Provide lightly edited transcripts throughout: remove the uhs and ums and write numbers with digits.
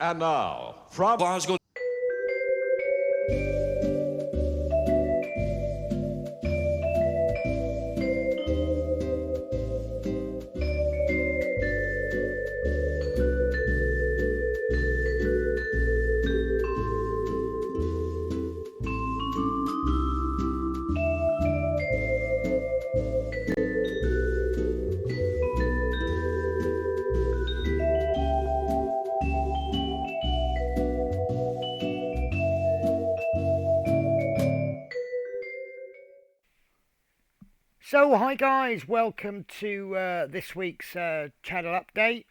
And now, from Glasgow. So, hi guys, welcome to this week's channel update.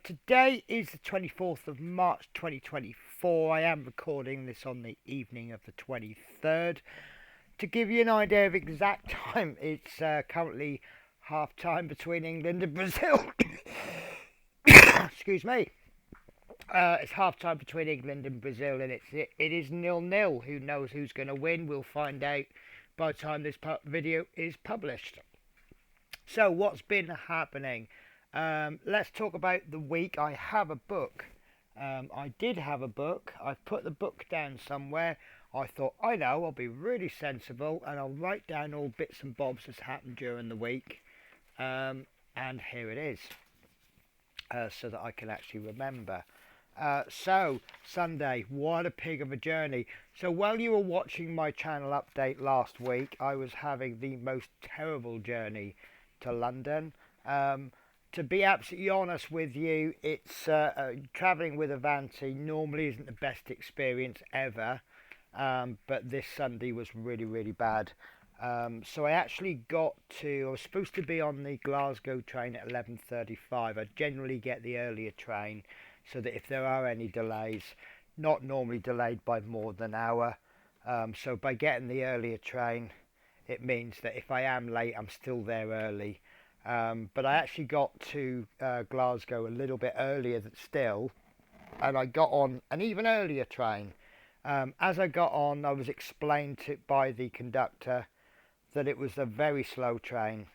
Today is the 24th of March 2024. I am recording this on the evening of the 23rd. To give you an idea of exact time, it's currently half time between England and Brazil. Excuse me. It's half time between England and Brazil, and it is 0-0. Who knows who's going to win? We'll find out by the time this video is published. So what's been happening? Let's talk about the week. I have a book. I did have a book. I've put the book down somewhere. I thought, I know, I'll be really sensible and I'll write down all bits and bobs that's happened during the week. And here it is. So that I can actually remember. So, Sunday, what a pig of a journey. So while you were watching my channel update last week, I was having the most terrible journey to London. To be absolutely honest with you, it's travelling with Avanti normally isn't the best experience ever. But this Sunday was really, really bad. So I actually I was supposed to be on the Glasgow train at 11:35. I generally get the earlier train, so that if there are any delays, not normally delayed by more than an hour. So by getting the earlier train, it means that if I am late, I'm still there early. But I actually got to Glasgow a little bit earlier still, and I got on an even earlier train. As I got on, I was explained by the conductor that it was a very slow train,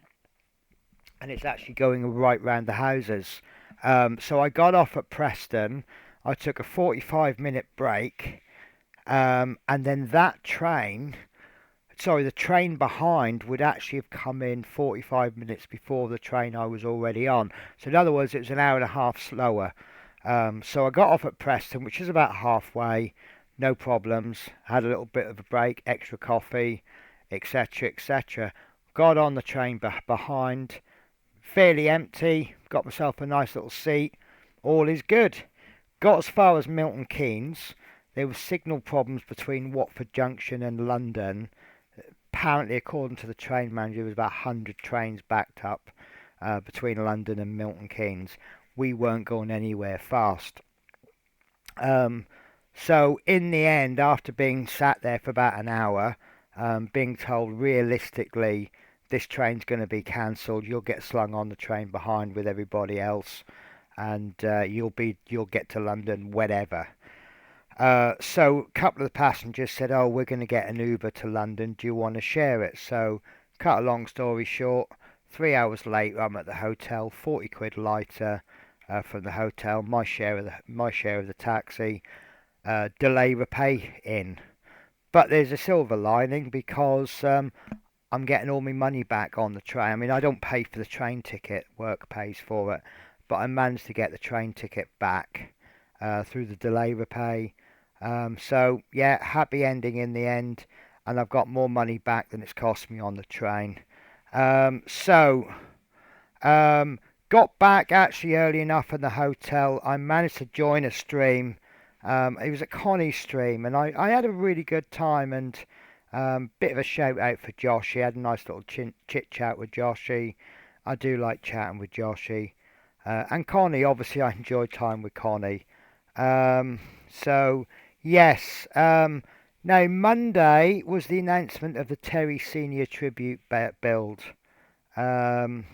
and it's actually going right round the houses. So I got off at Preston. I took a 45-minute break, and then the train behind would actually have come in 45 minutes before the train I was already on. So in other words, it was an hour and a half slower. So I got off at Preston, which is about halfway, no problems. Had a little bit of a break, extra coffee, etc., etc. Got on the train behind, fairly empty, got myself a nice little seat, all is good. Got as far as Milton Keynes. There were signal problems between Watford Junction and London. Apparently, according to the train manager, there was about 100 trains backed up between London and Milton Keynes. We weren't going anywhere fast. So in the end, after being sat there for about an hour, being told realistically this train's going to be cancelled, you'll get slung on the train behind with everybody else, and you'll get to London whenever. So a couple of the passengers said, oh, we're going to get an Uber to London, do you want to share it? So cut a long story short, 3 hours later I'm at the hotel, 40 quid lighter from the hotel, my share of the taxi, delay repay in. But there's a silver lining, because I'm getting all my money back on the train. I mean, I don't pay for the train ticket, work pays for it, but I managed to get the train ticket back through the delay repay. So yeah, happy ending in the end, and I've got more money back than it's cost me on the train. Got back actually early enough in the hotel. I managed to join a stream. It was a Connie stream, and I had a really good time, and bit of a shout out for Joshy. I had a nice little chit chat with Joshy. I do like chatting with Joshy. And Connie, obviously I enjoyed time with Connie. So yes, now Monday was the announcement of the Terry Senior tribute build. Or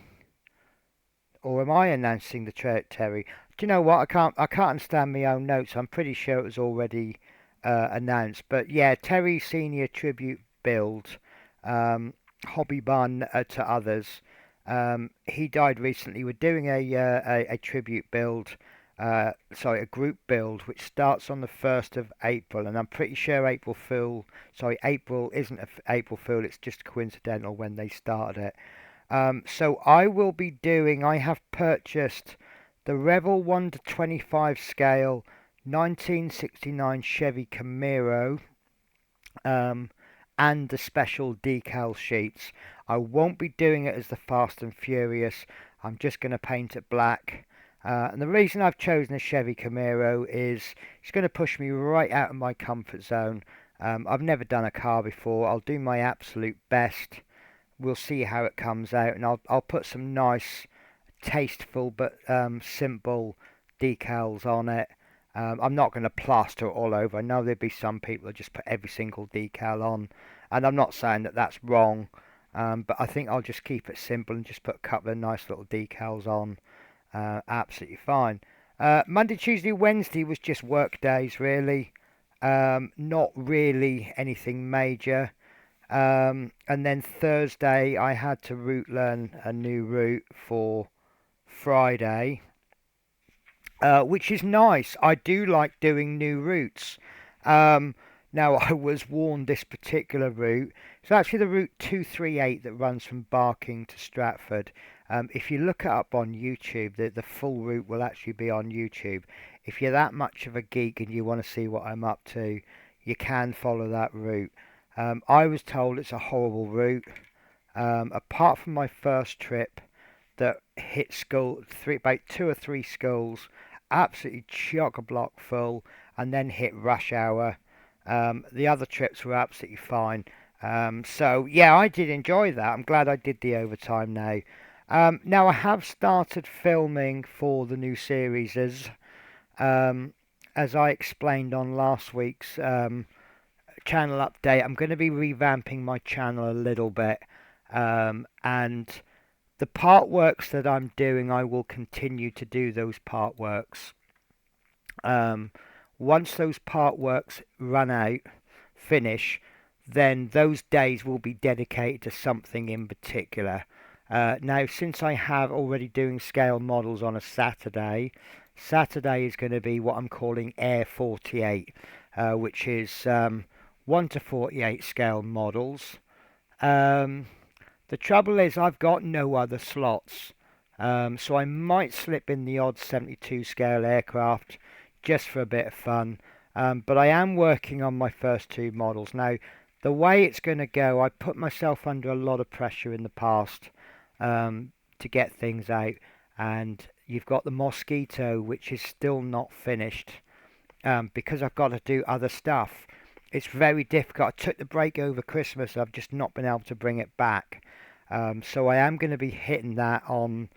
am I announcing the Terry? Do you know what? I can't understand my own notes. I'm pretty sure it was already announced. But yeah, Terry Senior tribute build, hobby barn to others. He died recently. We're doing a tribute build sorry, a group build which starts on the 1st of April, and I'm pretty sure April isn't April Fool, it's just coincidental when they started it. So I have purchased the Revel 1 to 25 scale 1969 Chevy Camaro, um, and the special decal sheets. I won't be doing it as the Fast and Furious. I'm just going to paint it black. And the reason I've chosen a Chevy Camaro is it's going to push me right out of my comfort zone. I've never done a car before. I'll do my absolute best. We'll see how it comes out, and I'll put some nice, tasteful but simple decals on it. I'm not going to plaster it all over. I know there'd be some people that just put every single decal on, and I'm not saying that that's wrong, but I think I'll just keep it simple and just put a couple of nice little decals on. Absolutely fine. Monday, Tuesday, Wednesday was just work days, really. Not really anything major. And then Thursday, I had to route learn a new route for Friday, which is nice. I do like doing new routes. Um, Now, I was warned this particular route. It's actually the route 238 that runs from Barking to Stratford. If you look it up on YouTube, the full route will actually be on YouTube. If you're that much of a geek and you want to see what I'm up to, you can follow that route. I was told it's a horrible route. Apart from my first trip that hit about two or three schools, absolutely chock-a-block full, and then hit rush hour. The other trips were absolutely fine. So yeah, I did enjoy that. I'm glad I did the overtime now. Now I have started filming for the new series as I explained on last week's channel update. I'm going to be revamping my channel a little bit, and the part works that I'm doing, I will continue to do those part works. Once those part works run out, finish, then those days will be dedicated to something in particular. Now, since I have already doing scale models on a Saturday, Saturday is going to be what I'm calling Air 48, which is 1 to 48 scale models. The trouble is I've got no other slots, so I might slip in the odd 72 scale aircraft just for a bit of fun. But I am working on my first two models. Now, the way it's going to go, I put myself under a lot of pressure in the past to get things out, and you've got the Mosquito, which is still not finished because I've got to do other stuff. It's very difficult. I took the break over Christmas. I've just not been able to bring it back. So I am going to be hitting that on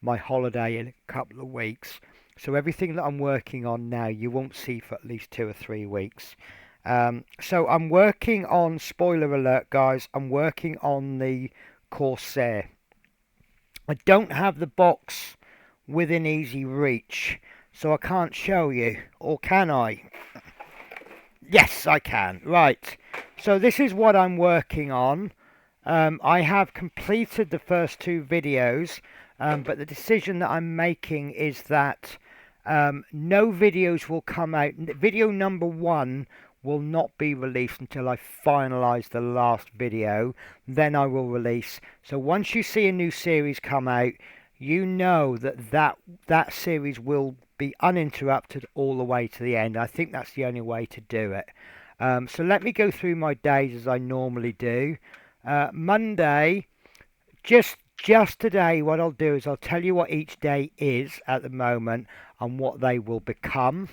my holiday in a couple of weeks. So everything that I'm working on now, you won't see for at least 2 or 3 weeks. So I'm working on, spoiler alert guys, I'm working on the Corsair. I don't have the box within easy reach, so I can't show you, or can I? Yes, I can. Right. So this is what I'm working on. I have completed the first two videos, but the decision that I'm making is that no videos will come out. Video number 1 will not be released until I finalize the last video. Then I will release. So once you see a new series come out, you know that series will be uninterrupted all the way to the end. I think that's the only way to do it. So let me go through my days as I normally do. Monday, just today, what I'll do is I'll tell you what each day is at the moment and what they will become.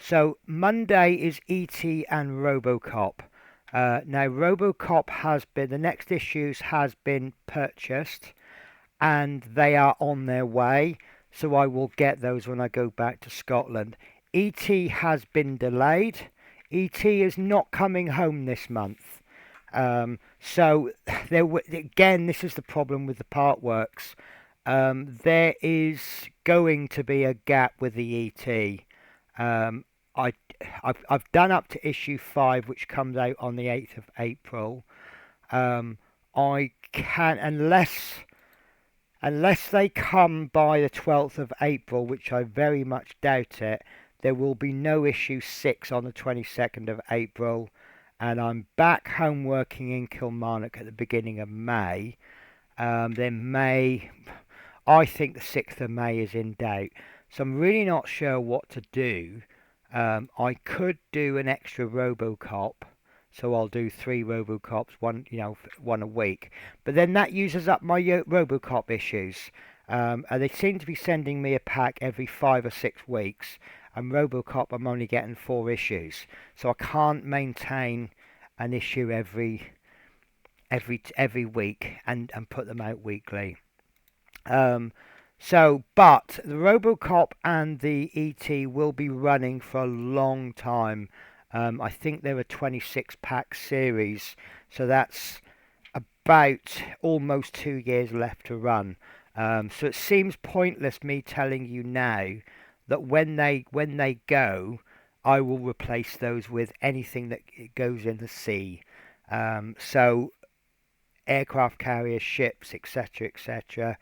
So Monday is E.T. and RoboCop. Now RoboCop has been, the next issues has been purchased and they are on their way, so I will get those when I go back to Scotland. E.T. has been delayed. E.T. is not coming home this month. So again, this is the problem with the part works. There is going to be a gap with the ET. I've done up to issue 5, which comes out on the 8th of April. I can, unless they come by the 12th of April, which I very much doubt it, there will be no issue 6 on the 22nd of April. And I'm back home working in Kilmarnock at the beginning of May. Then May, I think the 6th of May is in doubt. So I'm really not sure what to do. I could do an extra Robocop. So I'll do 3 Robocops, one a week. But then that uses up my Robocop issues. And they seem to be sending me a pack every 5 or 6 weeks. And Robocop, I'm only getting 4 issues. So I can't maintain an issue every week and put them out weekly. But the Robocop and the ET will be running for a long time. I think they're a 26-pack series, so that's about almost 2 years left to run. So it seems pointless me telling you now that when they go, I will replace those with anything that goes in the sea. So aircraft carriers, ships, etc., etc.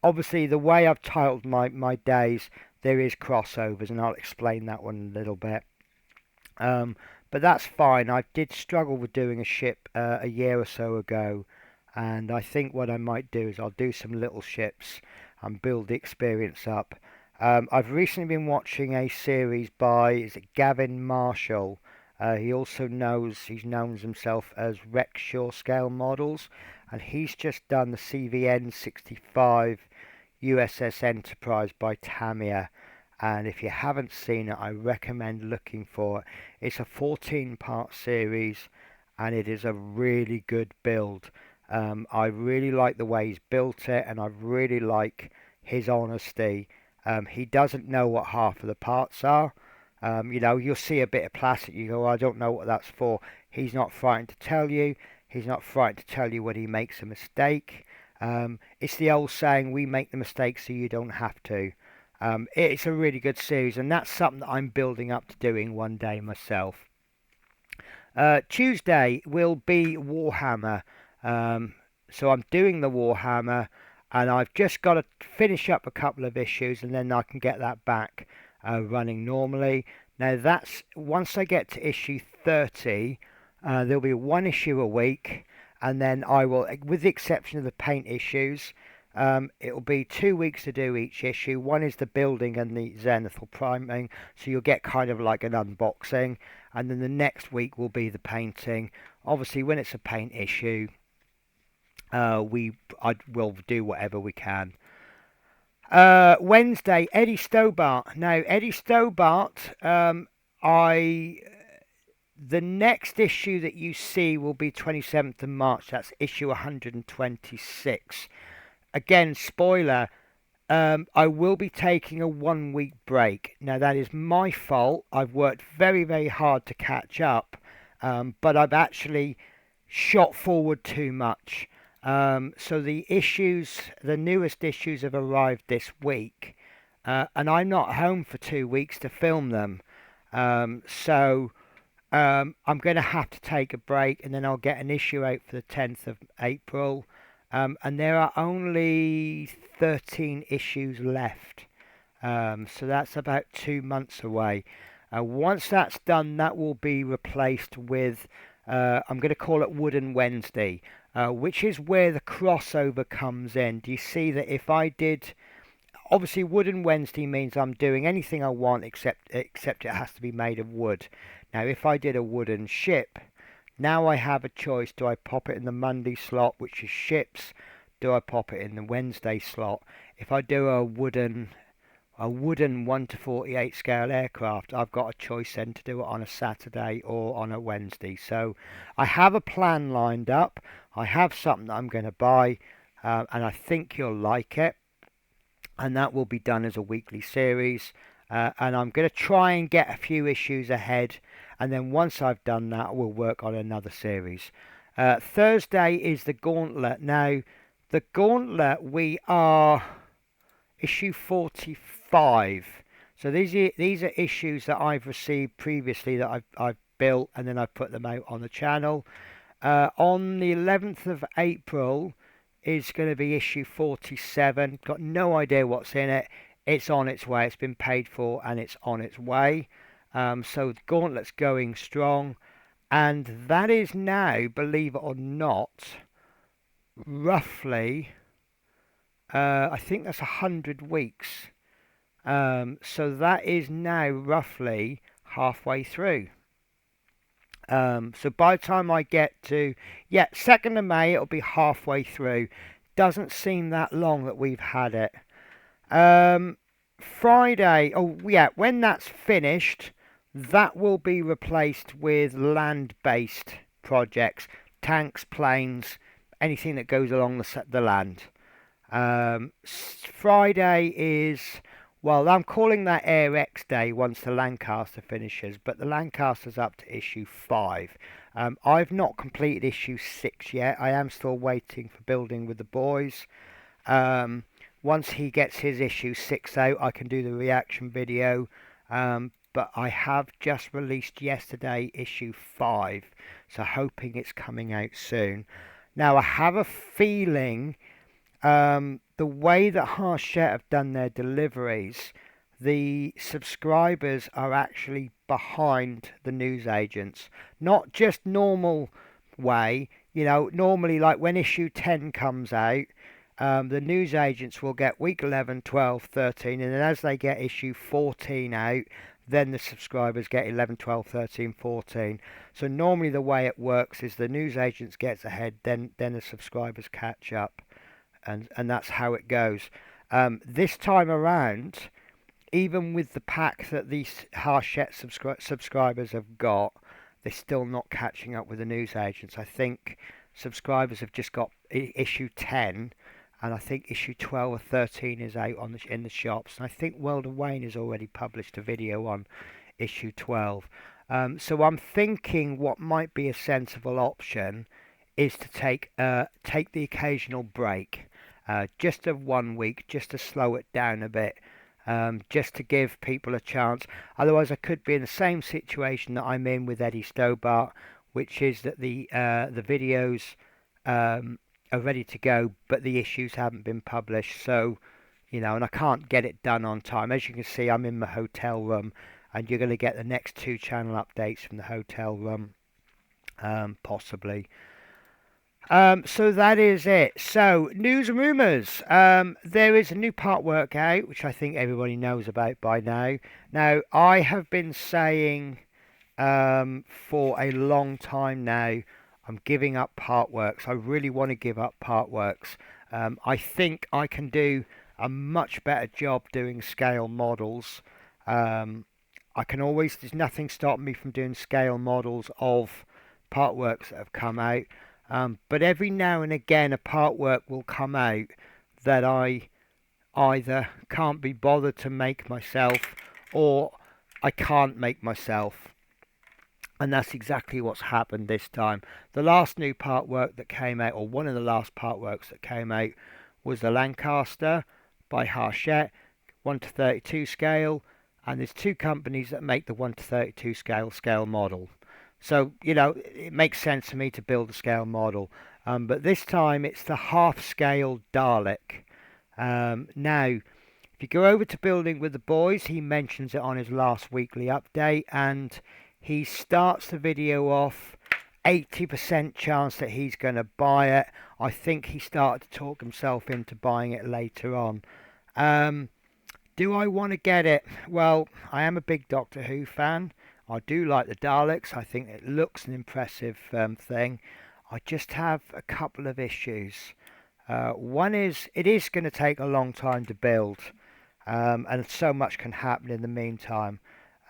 Obviously, the way I've titled my days, there is crossovers, and I'll explain that one a little bit. But that's fine. I did struggle with doing a ship a year or so ago, and I think what I might do is I'll do some little ships and build the experience up. I've recently been watching a series by, is it Gavin Marshall? He's known himself as Rex Shaw Scale Models, and he's just done the CVN 65 USS Enterprise by Tamiya. And if you haven't seen it, I recommend looking for it. It's a 14-part series, and it is a really good build. I really like the way he's built it, and I really like his honesty. He doesn't know what half of the parts are. You'll see a bit of plastic, you go, I don't know what that's for. He's not frightened to tell you. He's not frightened to tell you when he makes a mistake. It's the old saying, we make the mistakes so you don't have to. It's a really good series, and that's something that I'm building up to doing one day myself. Tuesday will be Warhammer. So I'm doing the Warhammer, and I've just got to finish up a couple of issues, and then I can get that back running normally. Now that's once I get to issue 30, there'll be 1 issue a week, and then I will, with the exception of the paint issues, it'll be 2 weeks to do each issue. One is the building and the zenithal priming, so you'll get kind of like an unboxing, and then the next week will be the painting. Obviously, when it's a paint issue, we'll do whatever we can. Wednesday, Eddie Stobart. Now, Eddie Stobart, the next issue that you see will be 27th of March. That's issue 126. Again, spoiler, I will be taking a 1 week break. Now, that is my fault. I've worked very, very hard to catch up, but I've actually shot forward too much. So the newest issues have arrived this week, and I'm not home for 2 weeks to film them. So I'm going to have to take a break, and then I'll get an issue out for the 10th of April. And there are only 13 issues left. So that's about 2 months away. Once that's done, that will be replaced with, I'm going to call it Wooden Wednesday, which is where the crossover comes in. Do you see that if I did... Obviously, Wooden Wednesday means I'm doing anything I want except it has to be made of wood. Now, if I did a wooden ship, now I have a choice. Do I pop it in the Monday slot, which is ships? Do I pop it in the Wednesday slot? If I do a wooden 1/48 scale aircraft, I've got a choice then to do it on a Saturday or on a Wednesday. So I have a plan lined up. I have something that I'm going to buy, and I think you'll like it. And that will be done as a weekly series. And I'm going to try and get a few issues ahead. And then once I've done that, we'll work on another series. Thursday is the Gauntlet. Now, the Gauntlet, we are issue 45. So these are issues that I've received previously that I've built, and then I've put them out on the channel. On the 11th of April, is going to be issue 47. Got no idea what's in it. It's on its way. It's been paid for and it's on its way. So the Gauntlet's going strong. And that is now, believe it or not, roughly, I think that's 100 weeks. So that is now roughly halfway through. So by the time I get to, 2nd of May, it'll be halfway through. Doesn't seem that long that we've had it. Friday, when that's finished, that will be replaced with land-based projects, tanks, planes, anything that goes along the land. Friday is, well, I'm calling that Air X Day once the Lancaster finishes, but the Lancaster's up to issue 5. I've not completed issue 6 yet. I am still waiting for Building with the Boys. Once he gets his issue 6 out, I can do the reaction video. But I have just released yesterday issue 5, so hoping it's coming out soon. Now, I have a feeling the way that Hachette have done their deliveries, the subscribers are actually behind the newsagents. Not just normal way, normally like when issue 10 comes out, the newsagents will get week 11, 12, 13, and then as they get issue 14 out, then the subscribers get 11, 12, 13, 14. So normally the way it works is the newsagents gets ahead, then the subscribers catch up. And that's how it goes. This time around, even with the pack that these Hachette subscribers have got, they're still not catching up with the newsagents. I think subscribers have just got issue 10, and I think issue 12 or 13 is out in the shops. And I think World of Wayne has already published a video on issue 12. So I'm thinking what might be a sensible option is to take the occasional break. Just of 1 week, just to slow it down a bit, just to give people a chance. Otherwise, I could be in the same situation that I'm in with Eddie Stobart, which is that the videos are ready to go, but the issues haven't been published. So, and I can't get it done on time. As you can see, I'm in my hotel room, and you're going to get the next 2 channel updates from the hotel room, possibly. So that is it. So, news and rumours. There is a new part work out, which I think everybody knows about by now. Now, I have been saying for a long time now, I'm giving up part works. I really want to give up part works. I think I can do a much better job doing scale models. There's nothing stopping me from doing scale models of part works that have come out. But every now and again a part work will come out that I either can't be bothered to make myself or I can't make myself. And that's exactly what's happened this time. The last new part work that came out, or one of the last part works that came out, was the Lancaster by Hachette, 1:32 scale. And there's 2 companies that make the 1:32 scale model. So, it makes sense to me to build a scale model. But this time it's the half-scale Dalek. Now, if you go over to Building with the Boys, he mentions it on his last weekly update, and he starts the video off 80% chance that he's going to buy it. I think he started to talk himself into buying it later on. Do I want to get it? Well, I am a big Doctor Who fan. I do like the Daleks. I think it looks an impressive thing. I just have a couple of issues. One is, it is going to take a long time to build, and so much can happen in the meantime.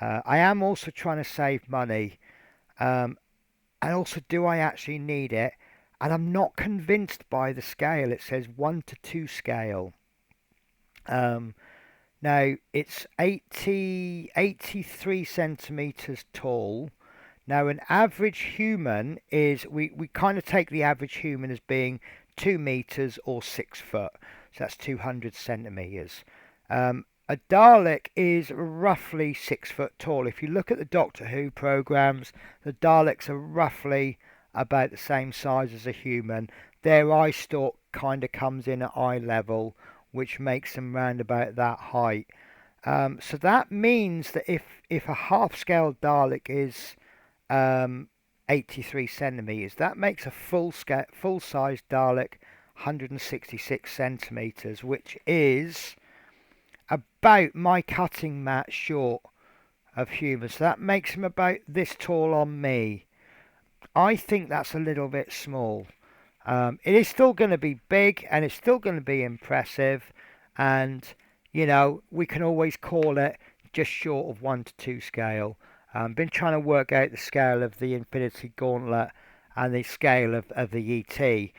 I am also trying to save money, and also, do I actually need it? And I'm not convinced by the scale. It says 1:2 scale. Now, it's 83 centimeters tall. Now, an average human is, we kind of take the average human as being 2 meters or 6 foot. So that's 200 centimeters. A Dalek is roughly 6 foot tall. If you look at the Doctor Who programs, the Daleks are roughly about the same size as a human. their eye stalk kind of comes in at eye level, which makes them round about that height. So that means that if a half scale Dalek is um, 83 centimeters, that makes a full size Dalek 166 centimeters, which is about my cutting mat short of humans. So that makes him about this tall on me. I think that's a little bit small. It is still going to be big and it's still going to be impressive, and we can always call it just short of 1 to 2 scale. Been trying to work out the scale of the Infinity Gauntlet and the scale of the ET.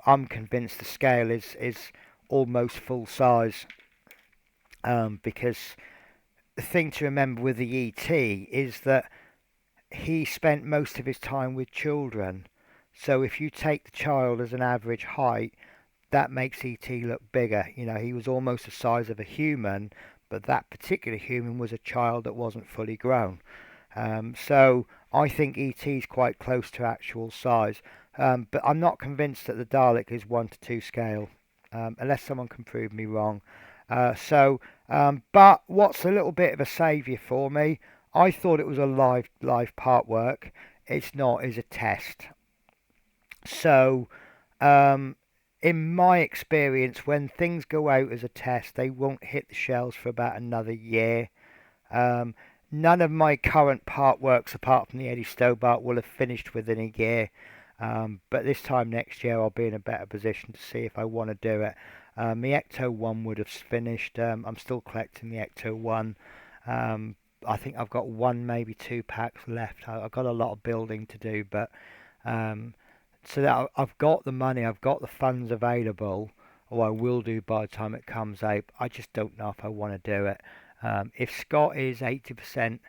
I'm convinced the scale is almost full size, because the thing to remember with the ET is that he spent most of his time with children. So if you take the child as an average height, that makes ET look bigger. He was almost the size of a human, but that particular human was a child that wasn't fully grown. So I think ET is quite close to actual size. But I'm not convinced that the Dalek is 1 to 2 scale, unless someone can prove me wrong. But what's a little bit of a saviour for me, I thought it was a live part work. It's not, it's a test. So, in my experience, when things go out as a test, they won't hit the shelves for about another year. Um, None of my current part works, apart from the Eddie Stobart, will have finished within a year. But this time next year, I'll be in a better position to see if I want to do it. My Ecto 1 would have finished. I'm still collecting the Ecto 1. I think I've got one, maybe 2 packs left. I've got a lot of building to do, but um, so that I've got the money, I've got the funds available, or I will do by the time it comes out. I just don't know if I want to do it. If Scott is 80%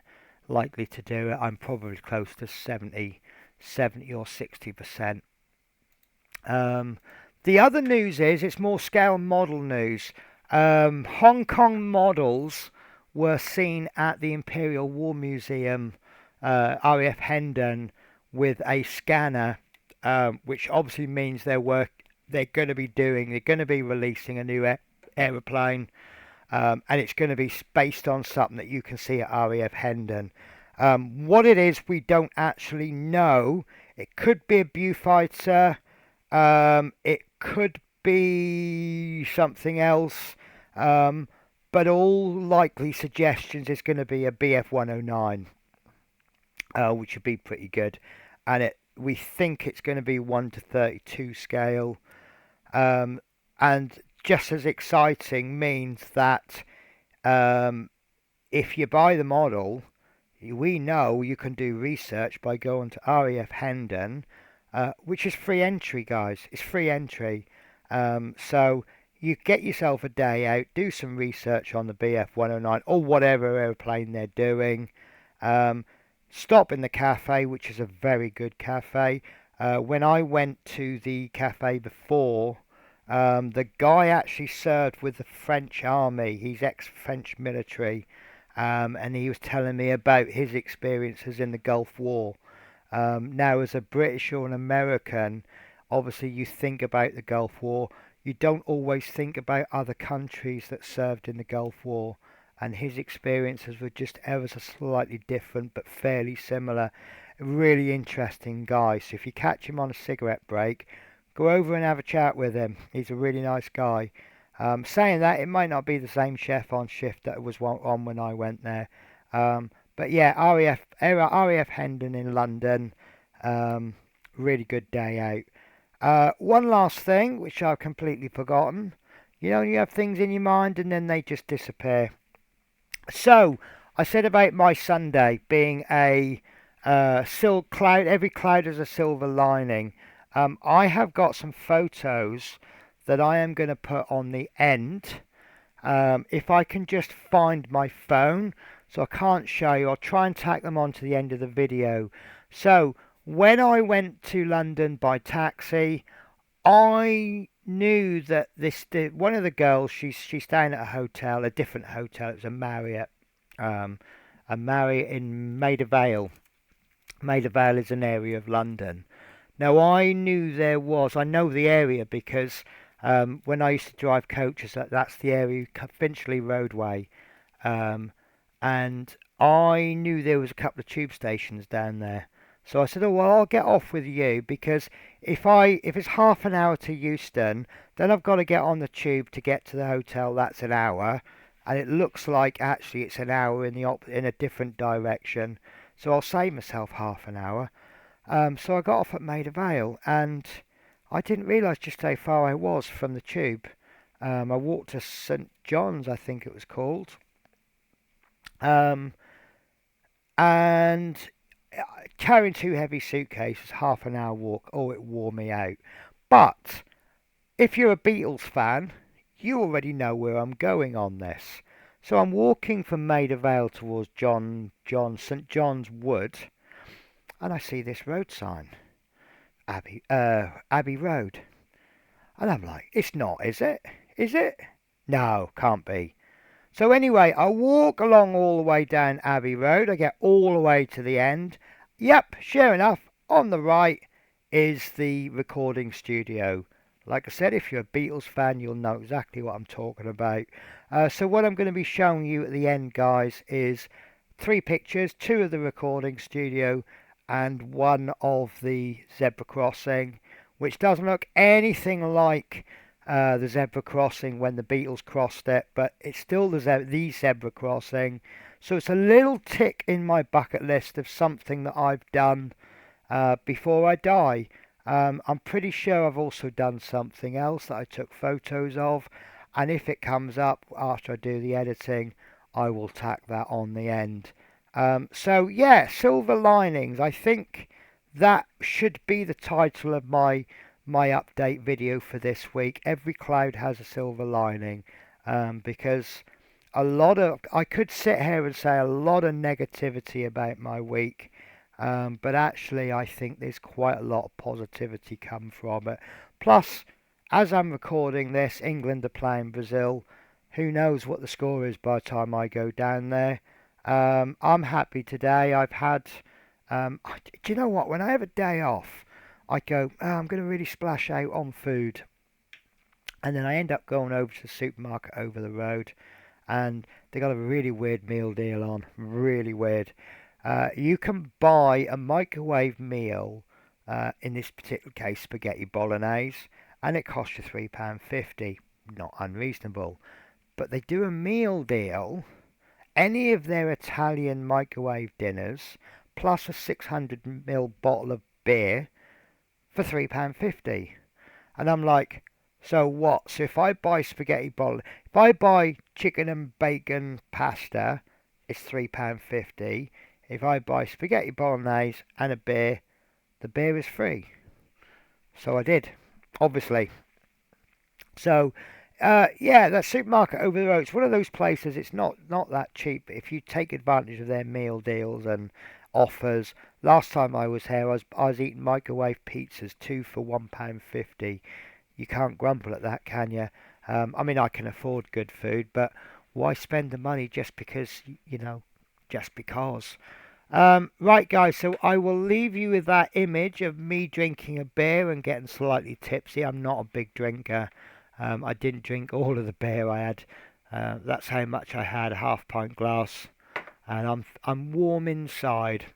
likely to do it, I'm probably close to 70 or 60%. The other news is, it's more scale model news. Hong Kong models were seen at the Imperial War Museum, RAF Hendon, with a scanner, which obviously means they're going to be releasing a new aeroplane, and it's going to be based on something that you can see at RAF Hendon. What it is, we don't actually know. It could be a Beaufighter. It could be something else. But all likely suggestions is going to be a BF 109, which would be pretty good. And we think it's going to be 1 to 32 scale. And just as exciting means that if you buy the model, we know you can do research by going to RAF Hendon, which is free entry, guys. It's free entry. So you get yourself a day out, do some research on the BF 109 or whatever airplane they're doing. Stop in the cafe, which is a very good cafe. When I went to the cafe before, the guy actually served with the French army. He's ex-French military. And he was telling me about his experiences in the Gulf War. Now, as a British or an American, obviously you think about the Gulf War. You don't always think about other countries that served in the Gulf War. And his experiences were just ever so slightly different, but fairly similar. A really interesting guy. So if you catch him on a cigarette break, go over and have a chat with him. He's a really nice guy. Saying that, it might not be the same chef on shift that was on when I went there. But yeah, RAF Hendon in London. Really good day out. One last thing, which I've completely forgotten. You have things in your mind and then they just disappear. So, I said about my Sunday being a silk cloud. Every cloud has a silver lining. I have got some photos that I am going to put on the end. If I can just find my phone, so I can't show you, I'll try and tack them onto the end of the video. So, when I went to London by taxi, I knew that one of the girls, she's staying at a hotel, a different hotel. It was a Marriott in Maida Vale. Maida Vale is an area of London. Now I knew there was. I know the area because when I used to drive coaches, that's the area, Finchley Roadway, um, and I knew there was a couple of tube stations down there. So I said, "Oh well, I'll get off with you because if it's half an hour to Euston, then I've got to get on the tube to get to the hotel. That's an hour, and it looks like actually it's an hour in a different direction. So I'll save myself half an hour." So I got off at Maida Vale, and I didn't realise just how far I was from the tube. I walked to St John's, I think it was called, um, and carrying two heavy suitcases, half an hour walk. Oh, it wore me out. But if you're a Beatles fan, you already know where I'm going on this. So I'm walking from Maida Vale towards St John's Wood, and I see this road sign, Abbey Road. And I'm like, it's not, is it? Is it? No, can't be. So anyway, I walk along all the way down Abbey Road. I get all the way to the end. Yep, sure enough, on the right is the recording studio. Like I said, if you're a Beatles fan, you'll know exactly what I'm talking about. So what I'm going to be showing you at the end, guys, is three pictures, two of the recording studio and one of the zebra crossing, which doesn't look anything like the zebra crossing when the Beatles crossed it, but it's still the zebra crossing. So it's a little tick in my bucket list of something that I've done before I die. I'm pretty sure I've also done something else that I took photos of, and if it comes up after I do the editing, I will tack that on the end. So yeah, silver linings. I think that should be the title of my update video for this week. Every cloud has a silver lining, because I could sit here and say a lot of negativity about my week, but actually I think there's quite a lot of positivity come from it. Plus, as I'm recording this, England are playing Brazil. Who knows what the score is by the time I go down there. I'm happy today. Do you know what? When I have a day off, I go, "Oh, I'm going to really splash out on food." And then I end up going over to the supermarket over the road, and they got a really weird meal deal on. Really weird. You can buy a microwave meal, in this particular case, spaghetti bolognese, and it costs you £3.50. Not unreasonable. But they do a meal deal, any of their Italian microwave dinners, plus a 600 ml bottle of beer for £3.50. And I'm like, so what? So if I buy if I buy chicken and bacon pasta, it's £3.50. If I buy spaghetti bolognese and a beer, the beer is free. So I did, obviously. So, yeah, that supermarket over the road, it's one of those places, it's not that cheap. But if you take advantage of their meal deals and offers, last time I was here, I was eating microwave pizzas, two for £1.50. You can't grumble at that, can you? I mean, I can afford good food, but why spend the money just because, just because? Right, guys, so I will leave you with that image of me drinking a beer and getting slightly tipsy. I'm not a big drinker. I didn't drink all of the beer I had. That's how much I had, a half-pint glass, and I'm warm inside.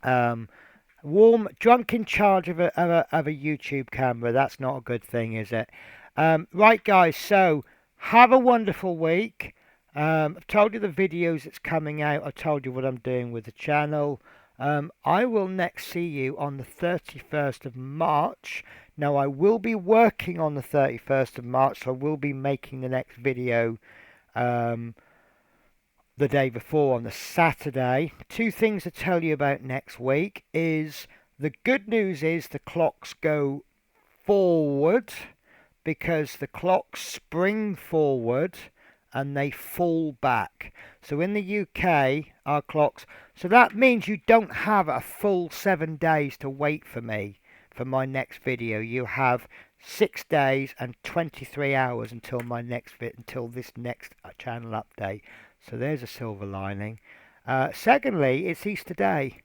Um, Warm, drunk in charge of a YouTube camera. That's not a good thing, is it? Right, guys. So have a wonderful week. I've told you the videos that's coming out. I've told you what I'm doing with the channel. I will next see you on the 31st of March. Now, I will be working on the 31st of March, so I will be making the next video the day before on the Saturday. Two things to tell you about next week is the good news is the clocks go forward because the clocks spring forward and they fall back. So in the UK, our clocks, so that means you don't have a full 7 days to wait for me for my next video. You have 6 days and 23 hours until until this next channel update. So there's a silver lining. Secondly, it's Easter Day.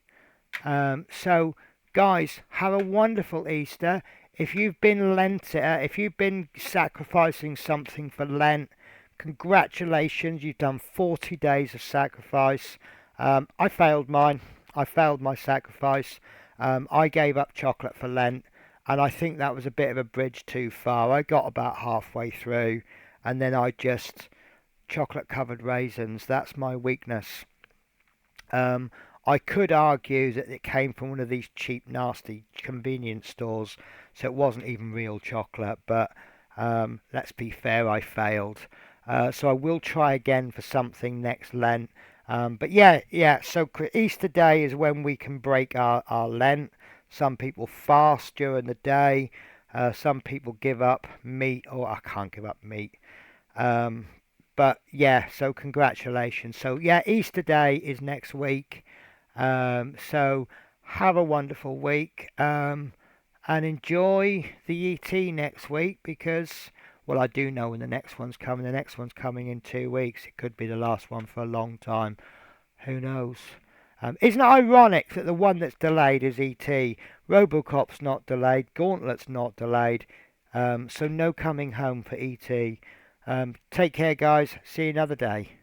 So Guys, have a wonderful Easter. If you've been sacrificing something for Lent, congratulations, you've done 40 days of sacrifice. I failed mine. I failed my sacrifice. I gave up chocolate for Lent, and I think that was a bit of a bridge too far. I got about halfway through, and then I just chocolate covered raisins. That's my weakness. Um, I could argue that it came from one of these cheap, nasty convenience stores, so it wasn't even real chocolate. But let's be fair, I failed. So I will try again for something next Lent. But yeah, yeah. So Easter Day is when we can break our Lent. Some people fast during the day. Some people give up meat, or I can't give up meat. Um, but yeah, so congratulations. So yeah, Easter Day is next week. So have a wonderful week, and enjoy the ET next week because, well, I do know when the next one's coming. The next one's coming in 2 weeks. It could be the last one for a long time. Who knows? Isn't it ironic that the one that's delayed is ET? Robocop's not delayed. Gauntlet's not delayed. So no coming home for ET. Take care, guys. See you another day.